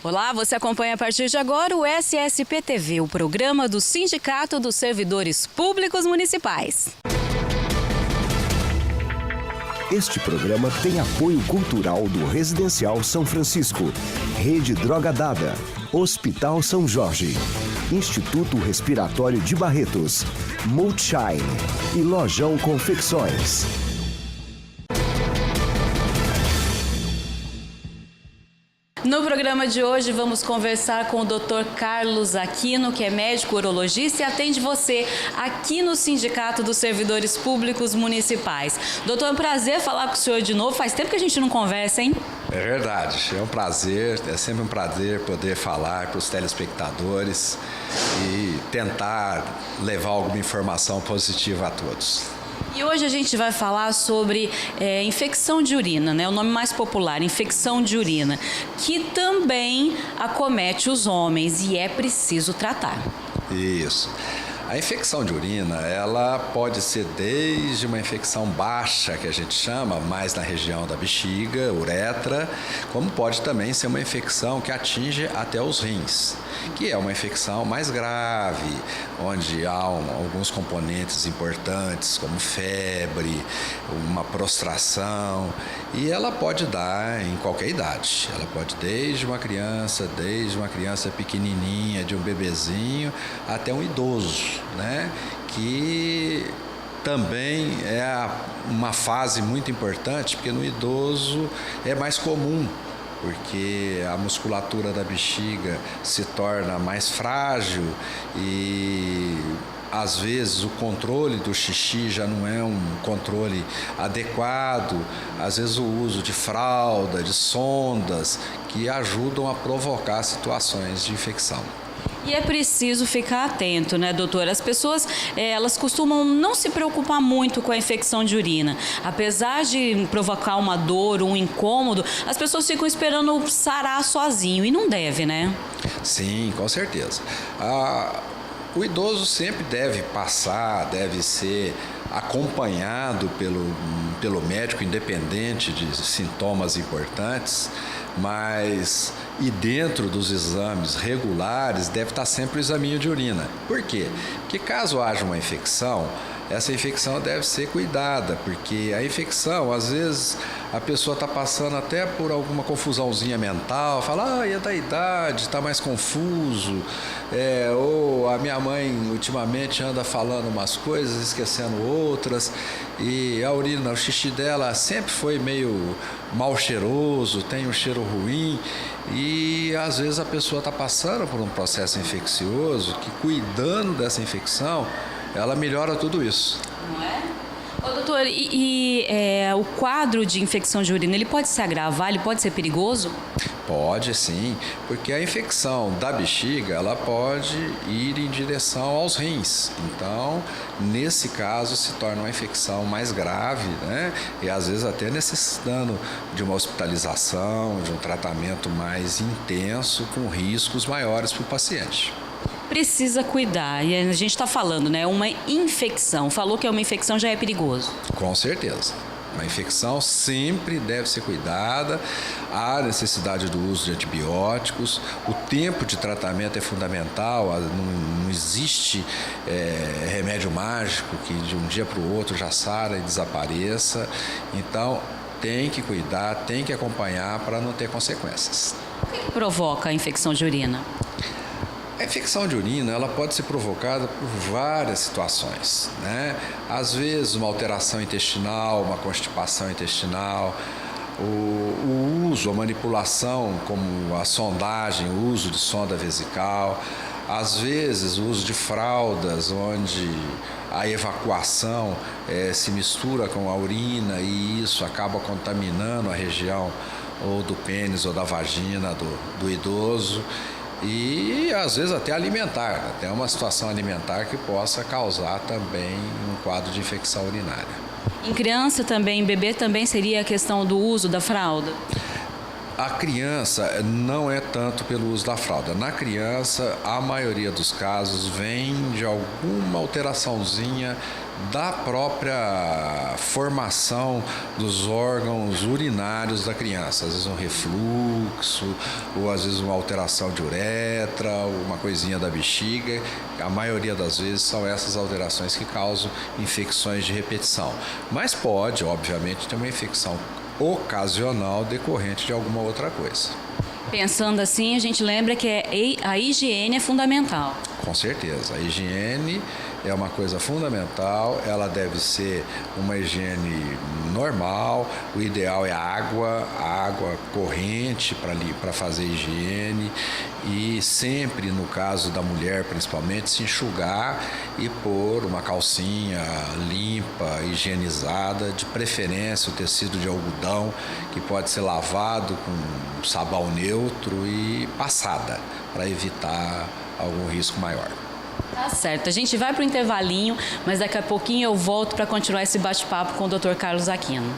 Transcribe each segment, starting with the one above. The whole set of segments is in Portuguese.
Olá, você acompanha a partir de agora o SSP-TV, o programa do Sindicato dos Servidores Públicos Municipais. Este programa tem apoio cultural do Residencial São Francisco, Rede Droga Dada, Hospital São Jorge, Instituto Respiratório de Barretos, Multshine e Lojão Confecções. No programa de hoje vamos conversar com o Dr. Carlos Aquino, que é médico urologista e atende você aqui no Sindicato dos Servidores Públicos Municipais. Doutor, é um prazer falar com o senhor de novo. Faz tempo que a gente não conversa, hein? É verdade, é um prazer, é sempre um prazer poder falar para os telespectadores e tentar levar alguma informação positiva a todos. E hoje a gente vai falar sobre infecção de urina, né? O nome mais popular, infecção de urina, que também acomete os homens e é preciso tratar. Isso. A infecção de urina, ela pode ser desde uma infecção baixa, que a gente chama, mais na região da bexiga, uretra, como pode também ser uma infecção que atinge até os rins, que é uma infecção mais grave, onde há alguns componentes importantes, como febre, uma prostração, e ela pode dar em qualquer idade. Ela pode desde uma criança pequenininha, de um bebezinho, até um idoso, né? Que também é uma fase muito importante, porque no idoso é mais comum, porque a musculatura da bexiga se torna mais frágil e às vezes o controle do xixi já não é um controle adequado, às vezes o uso de fralda, de sondas, que ajudam a provocar situações de infecção. E é preciso ficar atento, né, doutora? As pessoas, elas costumam não se preocupar muito com a infecção de urina. Apesar de provocar uma dor, um incômodo, as pessoas ficam esperando sarar sozinho e não deve, né? Sim, com certeza. O idoso sempre deve ser acompanhado pelo médico, independente de sintomas importantes, mas e dentro dos exames regulares deve estar sempre o examinho de urina. Por quê? Porque caso haja uma infecção, essa infecção deve ser cuidada, porque a infecção, às vezes, a pessoa está passando até por alguma confusãozinha mental, fala, é da idade, está mais confuso, ou a minha mãe ultimamente anda falando umas coisas, esquecendo outras, e a urina, o xixi dela sempre foi meio mal cheiroso, tem um cheiro ruim, e às vezes a pessoa está passando por um processo infeccioso que, cuidando dessa infecção, ela melhora tudo isso. Não é? Ô, doutor, o quadro de infecção de urina, ele pode se agravar, ele pode ser perigoso? Pode sim, porque a infecção da bexiga, ela pode ir em direção aos rins. Então, nesse caso, se torna uma infecção mais grave, né? E às vezes até necessitando de uma hospitalização, de um tratamento mais intenso, com riscos maiores para o paciente. Precisa cuidar, e a gente está falando, né? Uma infecção. Falou que é uma infecção, já é perigoso. Com certeza. Uma infecção sempre deve ser cuidada, há necessidade do uso de antibióticos, o tempo de tratamento é fundamental, não existe remédio mágico que de um dia para o outro já sara e desapareça, então tem que cuidar, tem que acompanhar para não ter consequências. O que provoca a infecção de urina? A infecção de urina, ela pode ser provocada por várias situações, né? Às vezes uma alteração intestinal, uma constipação intestinal, o uso, a manipulação, como a sondagem, o uso de sonda vesical, às vezes o uso de fraldas, onde a evacuação se mistura com a urina e isso acaba contaminando a região ou do pênis ou da vagina do idoso. E às vezes até alimentar, até uma situação alimentar que possa causar também um quadro de infecção urinária. Em criança também, em bebê também seria a questão do uso da fralda? A criança não é tanto pelo uso da fralda. Na criança, a maioria dos casos vem de alguma alteraçãozinha da própria formação dos órgãos urinários da criança. Às vezes um refluxo, ou às vezes uma alteração de uretra, uma coisinha da bexiga. A maioria das vezes são essas alterações que causam infecções de repetição. Mas pode, obviamente, ter uma infecção ocasional decorrente de alguma outra coisa. Pensando assim, a gente lembra que a higiene é fundamental. Com certeza. A higiene é uma coisa fundamental, ela deve ser uma higiene normal, o ideal é a água corrente para fazer higiene e sempre, no caso da mulher principalmente, se enxugar e pôr uma calcinha limpa, higienizada, de preferência o tecido de algodão, que pode ser lavado com sabão neutro e passada, para evitar algum risco maior. Tá certo, a gente vai para o intervalinho, mas daqui a pouquinho eu volto para continuar esse bate-papo com o Dr. Carlos Aquino.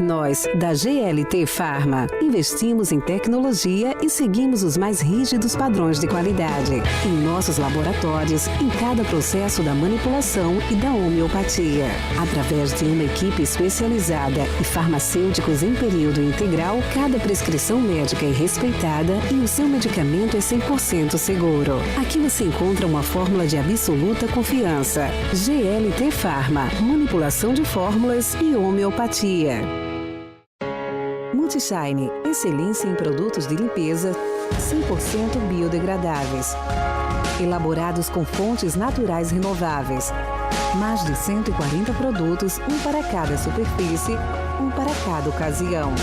Nós, da GLT Pharma, investimos em tecnologia e seguimos os mais rígidos padrões de qualidade. Em nossos laboratórios, em cada processo da manipulação e da homeopatia. Através de uma equipe especializada e farmacêuticos em período integral, cada prescrição médica é respeitada e o seu medicamento é 100% seguro. Aqui você encontra uma fórmula de absoluta confiança. GLT Pharma, manipulação de fórmulas e homeopatia. Multishine, excelência em produtos de limpeza 100% biodegradáveis. Elaborados com fontes naturais renováveis. Mais de 140 produtos, um para cada superfície, um para cada ocasião.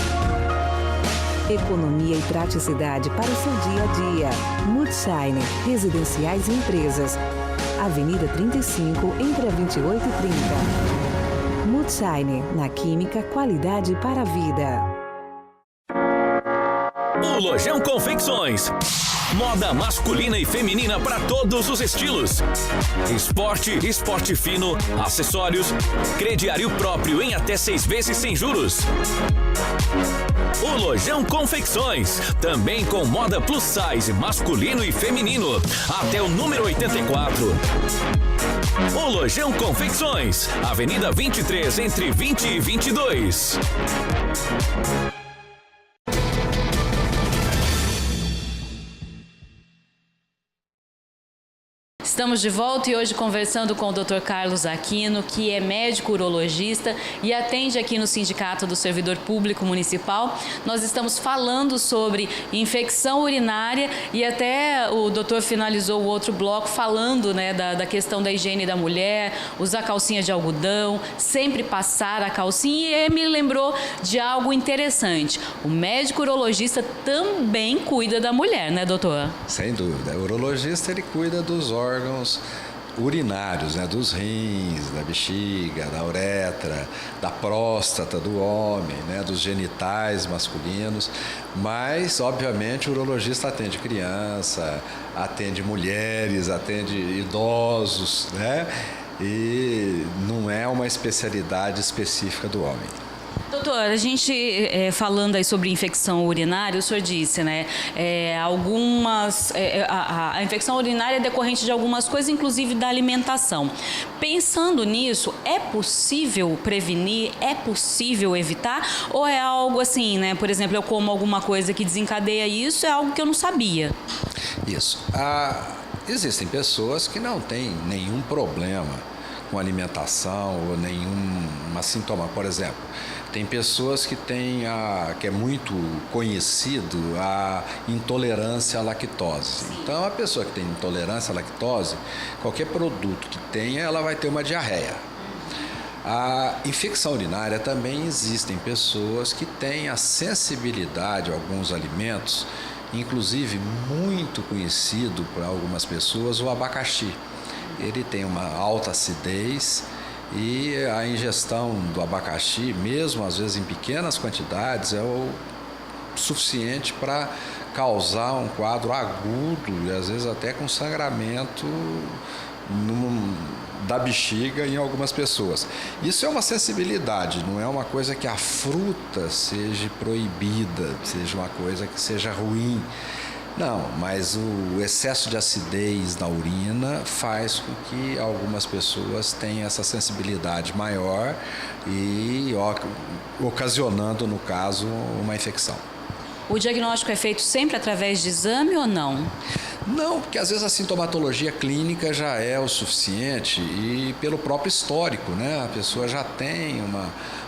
Economia e praticidade para o seu dia a dia. Multishine, residenciais e empresas. Avenida 35, entre a 28 e 30. Multishine, na química, qualidade para a vida. O Lojão Confecções. Moda masculina e feminina para todos os estilos. Esporte fino, acessórios, crediário próprio em até 6 vezes sem juros. O Lojão Confecções, também com moda plus size masculino e feminino, até o número 84. O Lojão Confecções, Avenida 23, entre 20 e 22. Estamos de volta e hoje conversando com o Dr. Carlos Aquino, que é médico urologista e atende aqui no Sindicato do Servidor Público Municipal. Nós estamos falando sobre infecção urinária e até o doutor finalizou o outro bloco falando, né, da questão da higiene da mulher, usar calcinha de algodão, sempre passar a calcinha, e me lembrou de algo interessante. O médico urologista também cuida da mulher, né, doutor? Sem dúvida. O urologista, ele cuida dos órgãos urinários, né, dos rins, da bexiga, da uretra, da próstata do homem, né, dos genitais masculinos, mas, obviamente, o urologista atende criança, atende mulheres, atende idosos, né, e não é uma especialidade específica do homem. Doutor, a gente falando aí sobre infecção urinária, o senhor disse, né, a infecção urinária é decorrente de algumas coisas, inclusive da alimentação. Pensando nisso, é possível prevenir, é possível evitar, ou é algo assim, né, por exemplo, eu como alguma coisa que desencadeia isso, é algo que eu não sabia? Isso. Existem pessoas que não têm nenhum problema com alimentação ou nenhuma sintoma, por exemplo. Tem pessoas que têm, que é muito conhecido, a intolerância à lactose. Então, a pessoa que tem intolerância à lactose, qualquer produto que tenha, ela vai ter uma diarreia. A infecção urinária também existem pessoas que têm a sensibilidade a alguns alimentos, inclusive muito conhecido por algumas pessoas, o abacaxi. Ele tem uma alta acidez e a ingestão do abacaxi, mesmo às vezes em pequenas quantidades, é o suficiente para causar um quadro agudo e às vezes até com sangramento da bexiga em algumas pessoas. Isso é uma sensibilidade, não é uma coisa que a fruta seja proibida, seja uma coisa que seja ruim. Não, mas o excesso de acidez na urina faz com que algumas pessoas tenham essa sensibilidade maior e ocasionando, no caso, uma infecção. O diagnóstico é feito sempre através de exame ou não? Não, porque às vezes a sintomatologia clínica já é o suficiente e pelo próprio histórico, né? A pessoa já tem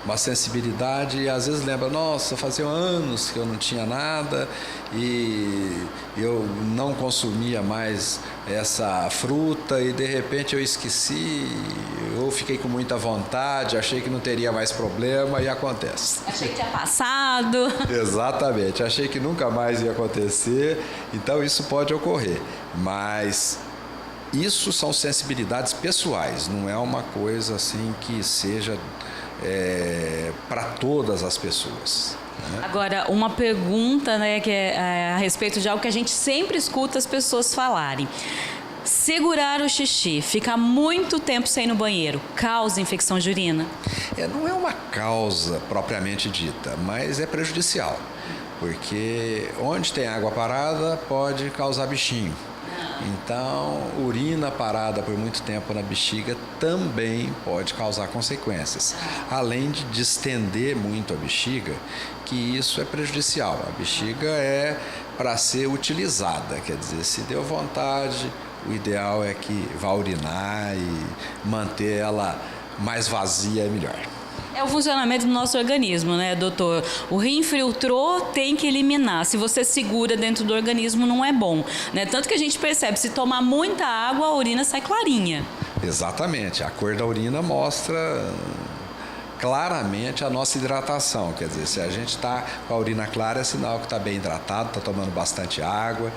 uma sensibilidade e às vezes lembra, nossa, fazia anos que eu não tinha nada e eu não consumia mais essa fruta e de repente eu esqueci, eu fiquei com muita vontade, achei que não teria mais problema e acontece. Achei que tinha passado. Exatamente, achei que nunca mais ia acontecer, então isso pode ocorrer, mas isso são sensibilidades pessoais, não é uma coisa assim que seja para todas as pessoas. Né? Agora, uma pergunta, né, que é a respeito de algo que a gente sempre escuta as pessoas falarem. Segurar o xixi, ficar muito tempo sem ir no banheiro, causa infecção de urina? Não é uma causa propriamente dita, mas é prejudicial, porque onde tem água parada pode causar bichinho. Então, urina parada por muito tempo na bexiga também pode causar consequências. Além de distender muito a bexiga, que isso é prejudicial. A bexiga é para ser utilizada, quer dizer, se deu vontade, o ideal é que vá urinar e manter ela mais vazia é melhor. É o funcionamento do nosso organismo, né, doutor? O rim infiltrou, tem que eliminar. Se você segura dentro do organismo, não é bom, né? Tanto que a gente percebe, se tomar muita água, a urina sai clarinha. Exatamente. A cor da urina mostra claramente a nossa hidratação. Quer dizer, se a gente está com a urina clara, é sinal que está bem hidratado, está tomando bastante água.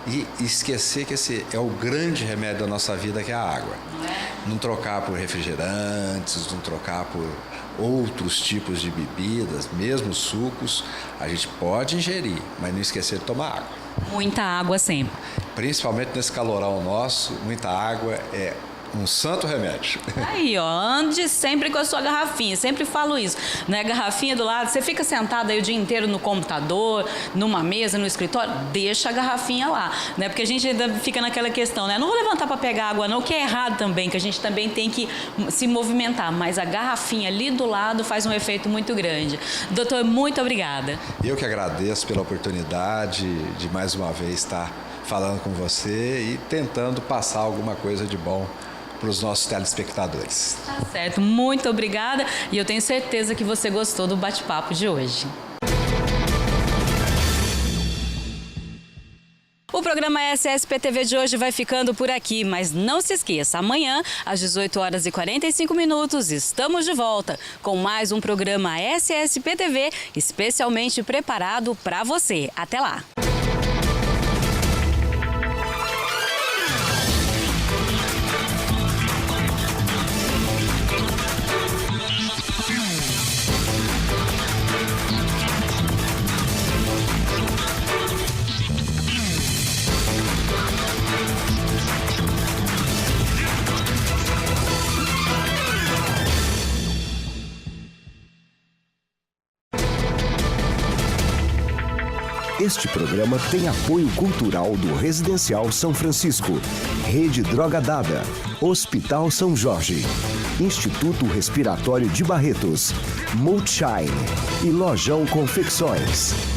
E esquecer que esse é o grande remédio da nossa vida, que é a água. Não trocar por refrigerantes, não trocar por outros tipos de bebidas, mesmo sucos, a gente pode ingerir, mas não esquecer de tomar água. Muita água sempre. Principalmente nesse calorão nosso, muita água é um santo remédio. Aí, ó, ande sempre com a sua garrafinha, sempre falo isso, né? Garrafinha do lado, você fica sentado aí o dia inteiro no computador, numa mesa, no escritório, deixa a garrafinha lá, né? Porque a gente ainda fica naquela questão, né? Não vou levantar para pegar água não, que é errado também, que a gente também tem que se movimentar, mas a garrafinha ali do lado faz um efeito muito grande. Doutor, muito obrigada. Eu que agradeço pela oportunidade de mais uma vez estar falando com você e tentando passar alguma coisa de bom para os nossos telespectadores. Tá certo, muito obrigada e eu tenho certeza que você gostou do bate-papo de hoje. O programa SSPTV de hoje vai ficando por aqui, mas não se esqueça, amanhã, às 18h45, estamos de volta com mais um programa SSPTV especialmente preparado para você. Até lá! Este programa tem apoio cultural do Residencial São Francisco, Rede Droga Dada, Hospital São Jorge, Instituto Respiratório de Barretos, Multshine e Lojão Confecções.